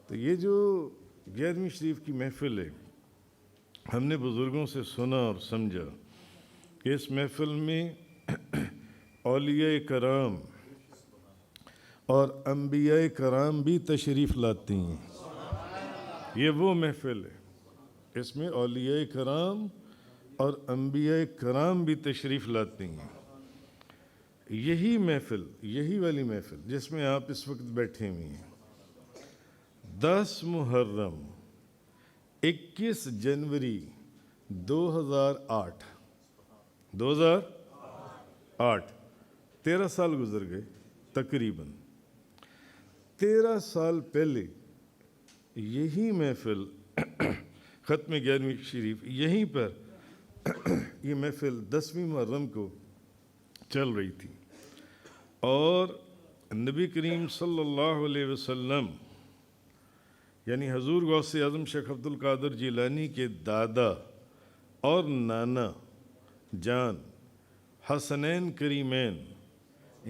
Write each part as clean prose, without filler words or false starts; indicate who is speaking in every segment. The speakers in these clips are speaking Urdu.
Speaker 1: تو یہ جو 11ویں شریف کی محفل ہے، ہم نے بزرگوں سے سنا اور سمجھا کہ اس محفل میں اولیاء کرام اور انبیاء کرام بھی تشریف لاتی ہیں۔ یہ وہ محفل ہے، اس میں اولیاء کرام اور انبیاء کرام بھی تشریف لاتی ہیں۔ یہی محفل، یہی والی محفل جس میں آپ اس وقت بیٹھے ہوئے ہیں، 10 محرم 21 جنوری 2008 13 سال گزر گئے تقریباً۔ 13 سال پہلے یہی محفل ختم 11ویں شریف یہیں پر یہ محفل 10ویں محرم کو چل رہی تھی، اور نبی کریم صلی اللہ علیہ وسلم یعنی حضور غوث اعظم شیخ عبد القادر جیلانی کے دادا اور نانا جان حسنین کریمین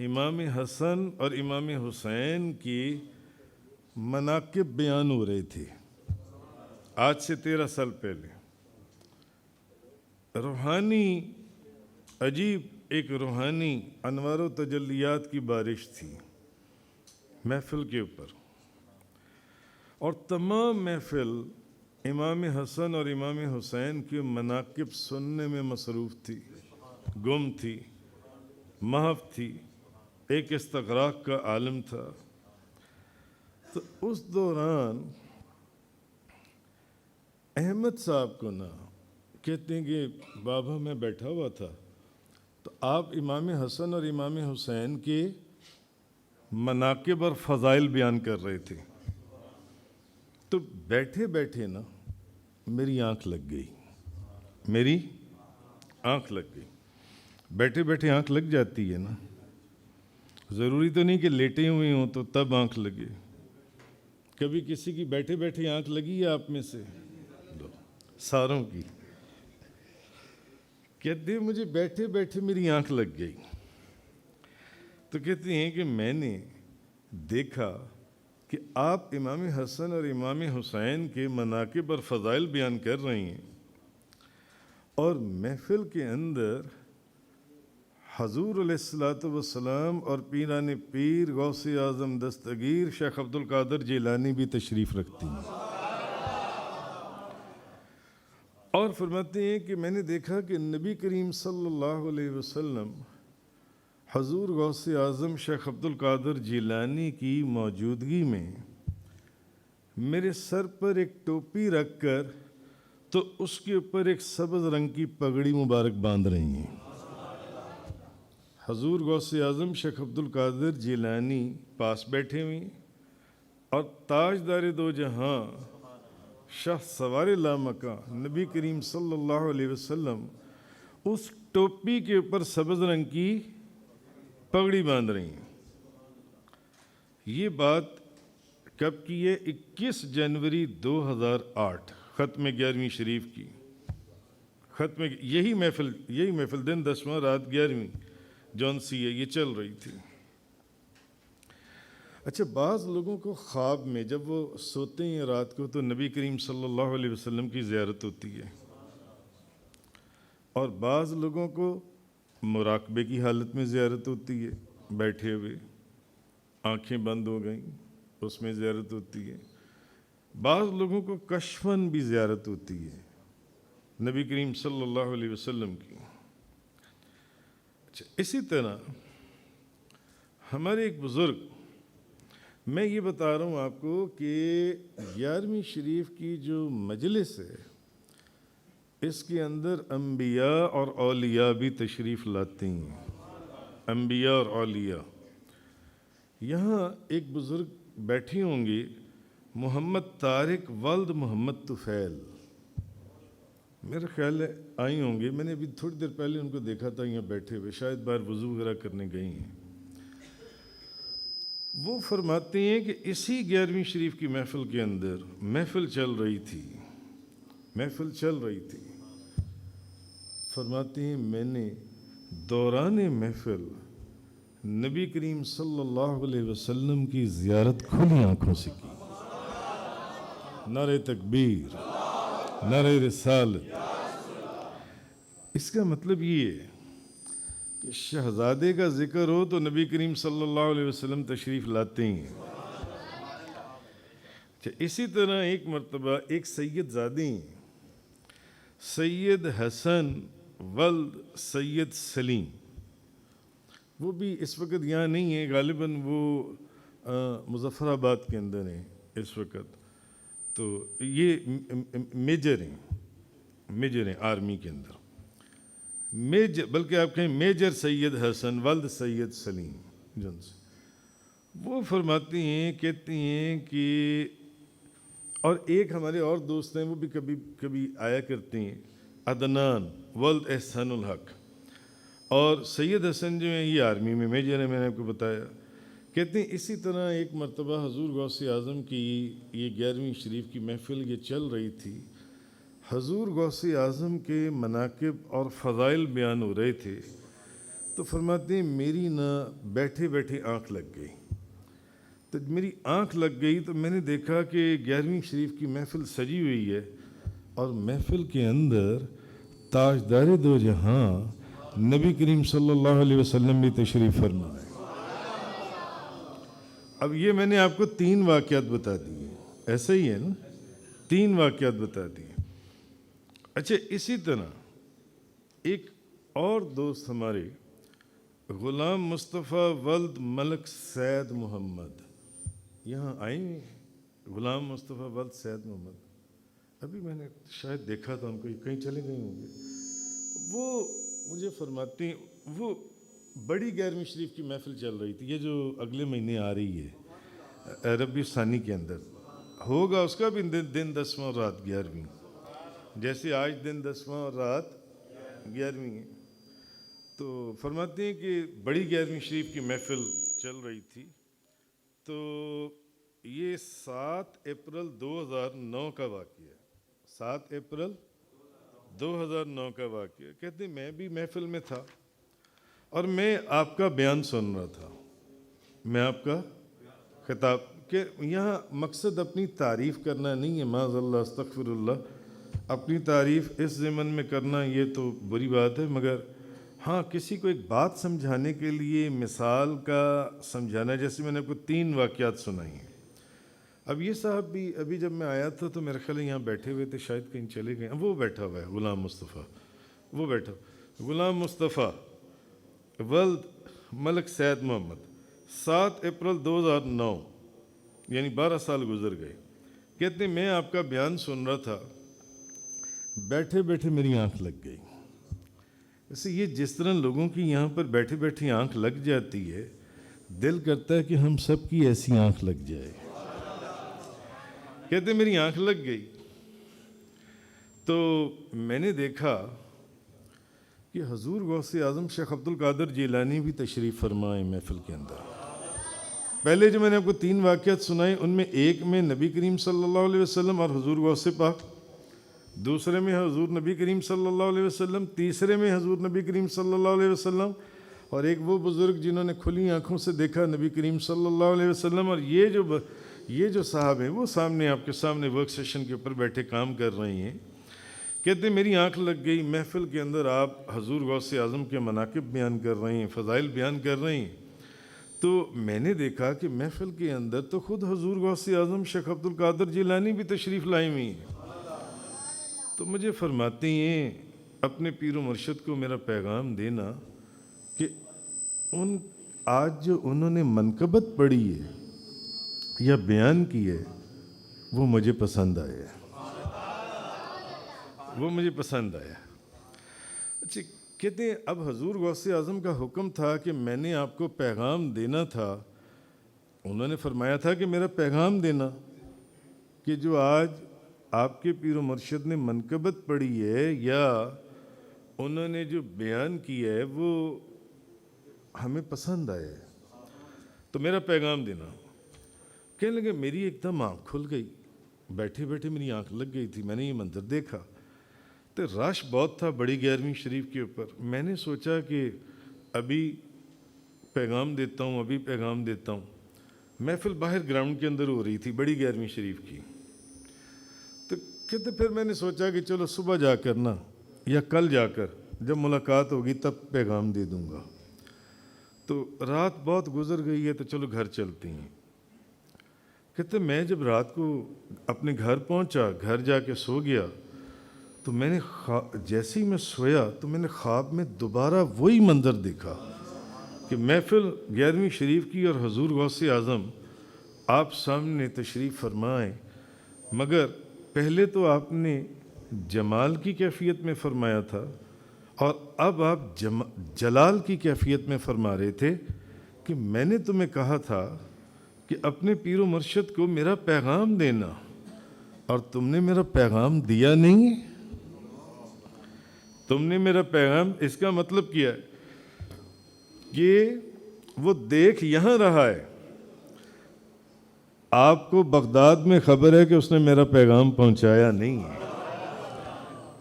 Speaker 1: امام حسن اور امام حسین کی مناقب بیان ہو رہے تھے آج سے 13 سال پہلے۔ روحانی عجیب ایک روحانی انوار و تجلیات کی بارش تھی محفل کے اوپر، اور تمام محفل امام حسن اور امام حسین کے مناقب سننے میں مصروف تھی، گم تھی، محو تھی، ایک استغراق کا عالم تھا۔ تو اس دوران احمد صاحب کو نا کہتے ہیں کہ بابا میں بیٹھا ہوا تھا تو آپ امام حسن اور امام حسین کے مناقب اور فضائل بیان کر رہے تھے، تو بیٹھے بیٹھے نا میری آنکھ لگ گئی، میری آنکھ لگ گئی۔ بیٹھے بیٹھے آنکھ لگ جاتی ہے نا، ضروری تو نہیں کہ لیٹے ہوئے ہوں تو تب آنکھ لگے۔ کبھی کسی کی بیٹھے بیٹھے آنکھ لگی ہے آپ میں سے؟ ساروں کی۔ کہتے ہیں مجھے بیٹھے بیٹھے میری آنکھ لگ گئی، تو کہتے ہیں کہ میں نے دیکھا کہ آپ امام حسن اور امام حسین کے مناقب اور فضائل بیان کر رہی ہیں، اور محفل کے اندر حضور علیہ السلام اور پیران پیر غوث اعظم دستگیر شیخ عبد القادر جیلانی بھی تشریف رکھتی ہیں، اور فرماتے ہیں کہ میں نے دیکھا کہ نبی کریم صلی اللہ علیہ وسلم حضور غوث اعظم شیخ عبد القادر جیلانی کی موجودگی میں میرے سر پر ایک ٹوپی رکھ کر تو اس کے اوپر ایک سبز رنگ کی پگڑی مبارک باندھ رہی ہیں۔ حضور غوث اعظم شیخ عبد القادر جیلانی پاس بیٹھے ہوئے، اور تاجدار دو جہاں شاہ سوار لامکاں نبی کریم صلی اللہ علیہ وسلم اس ٹوپی کے اوپر سبز رنگ کی پگڑی باندھ رہی ہیں۔ یہ بات کب کی ہے؟ 21 جنوری 2008 ختم 11ویں شریف کی، ختم یہی محفل دن 10واں رات 11ویں جون سی ہے، یہ چل رہی تھی۔ اچھا، بعض لوگوں کو خواب میں جب وہ سوتے ہیں رات کو تو نبی کریم صلی اللہ علیہ وسلم کی زیارت ہوتی ہے، اور بعض لوگوں کو مراقبے کی حالت میں زیارت ہوتی ہے، بیٹھے ہوئے آنکھیں بند ہو گئیں اس میں زیارت ہوتی ہے، بعض لوگوں کو کشفاً بھی زیارت ہوتی ہے نبی کریم صلی اللہ علیہ وسلم کی۔ اچھا، اسی طرح ہمارے ایک بزرگ، میں یہ بتا رہا ہوں آپ کو کہ 11ویں شریف کی جو مجلس ہے اس کے اندر انبیاء اور اولیاء بھی تشریف لاتے ہیں، انبیاء اور اولیاء۔ یہاں ایک بزرگ بیٹھی ہوں گی، محمد طارق ولد محمد طفیل، میرا خیال ہے آئی ہوں گی، میں نے ابھی تھوڑی دیر پہلے ان کو دیکھا تھا یہاں بیٹھے ہوئے، شاید باہر وضو وغیرہ کرنے گئی ہیں۔ وہ فرماتے ہیں کہ اسی 11ویں شریف کی محفل کے اندر محفل چل رہی تھی، فرماتے ہیں میں نے دوران محفل نبی کریم صلی اللہ علیہ وسلم کی زیارت کھلی آنکھوں سے کی، نعرہ تکبیر، نعرہ رسالت۔ اس کا مطلب یہ ہے کہ شہزادے کا ذکر ہو تو نبی کریم صلی اللہ علیہ وسلم تشریف لاتے ہیں۔ اسی طرح ایک مرتبہ ایک سید زادی ہیں، سید حسن ولد سید سلیم، وہ بھی اس وقت یہاں نہیں ہیں، غالباً وہ مظفر آباد کے اندر ہیں اس وقت۔ تو یہ میجر ہیں آرمی کے اندر، بلکہ آپ کہیں میجر سید حسن ولد سید سلیم جن سے وہ فرماتی ہیں، کہتی ہیں کہ، اور ایک ہمارے اور دوست ہیں وہ بھی کبھی کبھی آیا کرتے ہیں، عدنان ولد احسان الحق، اور سید حسن جو ہیں یہ آرمی میں میجر ہیں، میں نے آپ کو بتایا۔ کہتے ہیں اسی طرح ایک مرتبہ حضور غوث اعظم کی یہ 11ویں شریف کی محفل یہ چل رہی تھی، حضور غوث اعظم کے مناقب اور فضائل بیان ہو رہے تھے، تو فرماتے ہیں میری نہ بیٹھے بیٹھے آنکھ لگ گئی۔ تو میری آنکھ لگ گئی تو میں نے دیکھا کہ 11ویں شریف کی محفل سجی ہوئی ہے، اور محفل کے اندر تاجدار دو جہاں نبی کریم صلی اللہ علیہ وسلم بھی تشریف فرما ہے۔ اب یہ میں نے آپ کو 3 واقعات بتا دیے، ایسا ہی ہے نا، 3 واقعات بتا دیے۔ اچھا، اسی طرح ایک اور دوست ہمارے غلام مصطفیٰ ولد ملک سید محمد یہاں آئے ہیں، غلام مصطفیٰ ولد سید محمد، ابھی میں نے شاید دیکھا تھا ان کو، کہیں چلے گئے ہوں گے۔ وہ مجھے فرماتے ہیں، وہ بڑی 11ویں شریف کی محفل چل رہی تھی، یہ جو اگلے مہینے آ رہی ہے ربیع ثانی کے اندر ہوگا، اس کا بھی دن 10واں اور رات 11ویں، جیسے آج دن 10واں اور رات 11ویں ہے۔ تو فرماتے ہیں کہ بڑی 11ویں شریف کی محفل چل رہی تھی، تو یہ 7 اپریل 2009 کا واقعہ ہے، 7 اپریل 2009 کا واقعہ۔ کہتے ہیں میں بھی محفل میں تھا اور میں آپ کا بیان سن رہا تھا، میں آپ کا خطاب، کہ یہاں مقصد اپنی تعریف کرنا نہیں ہے، معاذ اللہ استغفر اللہ، اپنی تعریف اس ضمن میں کرنا یہ تو بری بات ہے، مگر ہاں کسی کو ایک بات سمجھانے کے لیے مثال کا سمجھانا، جیسے میں نے آپ کو 3 واقعات سنائی ہیں۔ اب یہ صاحب بھی ابھی جب میں آیا تھا تو میرے خیال یہاں بیٹھے ہوئے تھے، شاید کہیں چلے گئے، وہ بیٹھا ہوا ہے غلام مصطفیٰ، وہ بیٹھا، غلام مصطفیٰ ولد ملک سید محمد، 7 اپریل 2009، یعنی 12 سال گزر گئے۔ کہتے ہیں میں آپ کا بیان سن رہا تھا، بیٹھے بیٹھے میری آنکھ لگ گئی۔ ویسے یہ جس طرح لوگوں کی یہاں پر بیٹھے بیٹھے آنکھ لگ جاتی ہے، دل کرتا ہے کہ ہم سب کی ایسی آنکھ لگ جائے۔ کہتے ہیں میری آنکھ لگ گئی، تو میں نے دیکھا کہ حضور غوث اعظم شیخ عبد القادر جیلانی بھی تشریف فرمائے محفل کے اندر۔ پہلے جو میں نے آپ کو 3 واقعات سنائے، ان میں ایک میں نبی کریم صلی اللہ علیہ وسلم اور حضور غوث پاک، دوسرے میں حضور نبی کریم صلی اللہ علیہ وسلم، تیسرے میں حضور نبی کریم صلی اللہ علیہ وسلم، اور ایک وہ بزرگ جنہوں نے کھلی آنکھوں سے دیکھا نبی کریم صلی اللہ علیہ وسلم، اور یہ جو صاحب ہیں وہ سامنے آپ کے سامنے ورک سیشن کے اوپر بیٹھے کام کر رہے ہیں۔ کہتے ہیں میری آنکھ لگ گئی، محفل کے اندر آپ حضور غوث اعظم کے مناقب بیان کر رہے ہیں، فضائل بیان کر رہے ہیں، تو میں نے دیکھا کہ محفل کے اندر تو خود حضور غوث اعظم شیخ عبد القادر جیلانی بھی تشریف لائے ہوئی ہیں۔ تو مجھے فرماتے ہیں اپنے پیر و مرشد کو میرا پیغام دینا کہ آج جو انہوں نے منقبت پڑھی ہے یا بیان کی ہے، وہ مجھے پسند آیا ہے، وہ مجھے پسند آیا۔ اچھا، کہتے ہیں اب حضور غوث اعظم کا حکم تھا کہ میں نے آپ کو پیغام دینا تھا، انہوں نے فرمایا تھا کہ میرا پیغام دینا کہ جو آج آپ کے پیر و مرشد نے منقبت پڑھی ہے یا انہوں نے جو بیان کیا ہے وہ ہمیں پسند آیا ہے، تو میرا پیغام دینا۔ کہنے لگے میری ایک دم آنکھ کھل گئی، بیٹھے بیٹھے میری آنکھ لگ گئی تھی، میں نے یہ منظر دیکھا تو رش بہت تھا بڑی 11ویں شریف کے اوپر، میں نے سوچا کہ ابھی پیغام دیتا ہوں، ابھی پیغام دیتا ہوں۔ محفل باہر گراؤنڈ کے اندر ہو رہی تھی بڑی 11ویں شریف کی، کہتے پھر میں نے سوچا کہ چلو صبح جا کر نا یا کل جا کر جب ملاقات ہوگی تب پیغام دے دوں گا. تو رات بہت گزر گئی ہے تو چلو گھر چلتے ہیں. کہتے میں جب رات کو اپنے گھر پہنچا, گھر جا کے سو گیا, تو میں نے جیسے ہی میں سویا تو میں نے خواب میں دوبارہ وہی منظر دیکھا کہ محفل 11ویں شریف کی اور حضور غوث اعظم آپ سامنے تشریف فرمائیں, مگر پہلے تو آپ نے جمال کی کیفیت میں فرمایا تھا اور اب آپ جلال کی کیفیت میں فرما رہے تھے کہ میں نے تمہیں کہا تھا کہ اپنے پیر و مرشد کو میرا پیغام دینا, اور تم نے میرا پیغام دیا نہیں. تم نے میرا پیغام, اس کا مطلب کیا ہے کہ وہ دیکھ یہاں رہا ہے, آپ کو بغداد میں خبر ہے کہ اس نے میرا پیغام پہنچایا نہیں ہے.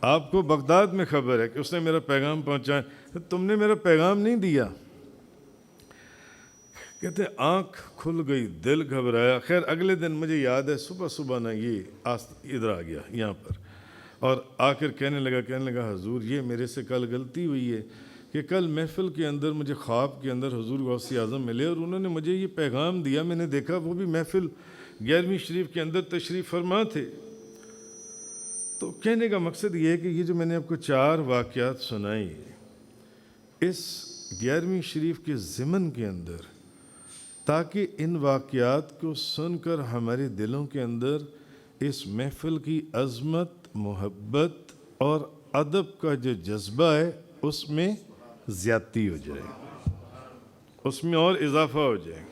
Speaker 1: آپ کو بغداد میں خبر ہے کہ اس نے میرا پیغام پہنچایا, تم نے میرا پیغام نہیں دیا. کہتے آنکھ کھل گئی, دل گھبرایا. خیر اگلے دن مجھے یاد ہے صبح صبح نا یہ ادھر آ گیا یہاں پر, اور آ کر کہنے لگا حضور یہ میرے سے کل غلطی ہوئی ہے کہ کل محفل کے اندر مجھے خواب کے اندر حضور غوث اعظم ملے اور انہوں نے مجھے یہ پیغام دیا. میں نے دیکھا وہ بھی محفل 11ویں شریف کے اندر تشریف فرما تھے. تو کہنے کا مقصد یہ ہے کہ یہ جو میں نے آپ کو 4 واقعات سنائی اس 11ویں شریف کے ضمن کے اندر, تاکہ ان واقعات کو سن کر ہمارے دلوں کے اندر اس محفل کی عظمت, محبت اور ادب کا جو جذبہ ہے اس میں زیادتی ہو جائے, اس میں اور اضافہ ہو جائے.